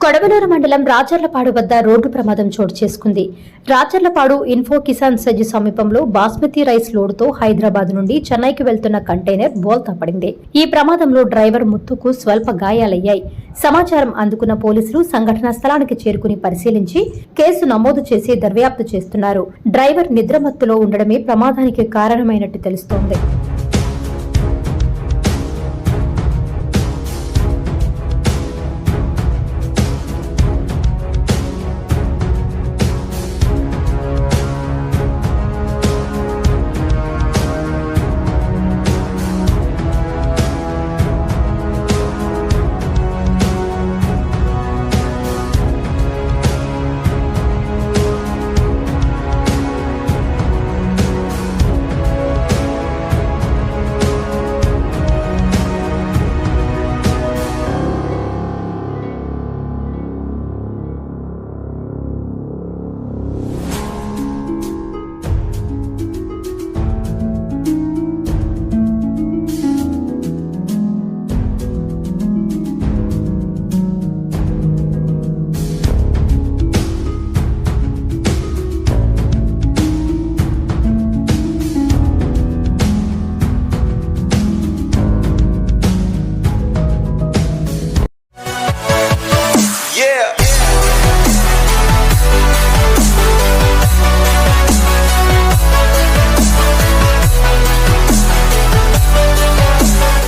కొడవలూరు మండలం రాచర్లపాడు వద్ద రోడ్డు ప్రమాదం చోటు చేసుకుంది. రాచర్లపాడు ఇన్ఫో కిసాన్ సెజ్ సమీపంలో బాస్మతి రైస్ లోడుతో హైదరాబాద్ నుండి చెన్నైకి వెళ్తున్న కంటైనర్ బోల్తా పడింది. ఈ ప్రమాదంలో డ్రైవర్ ముత్తుకు స్వల్ప గాయాలయ్యాయి. సమాచారం అందుకున్న పోలీసులు సంఘటనా స్థలానికి చేరుకుని పరిశీలించి కేసు నమోదు చేసి దర్యాప్తు చేస్తున్నారు. డ్రైవర్ నిద్రమత్తులో ఉండడమే ప్రమాదానికి కారణమైనట్టు తెలుస్తోంది.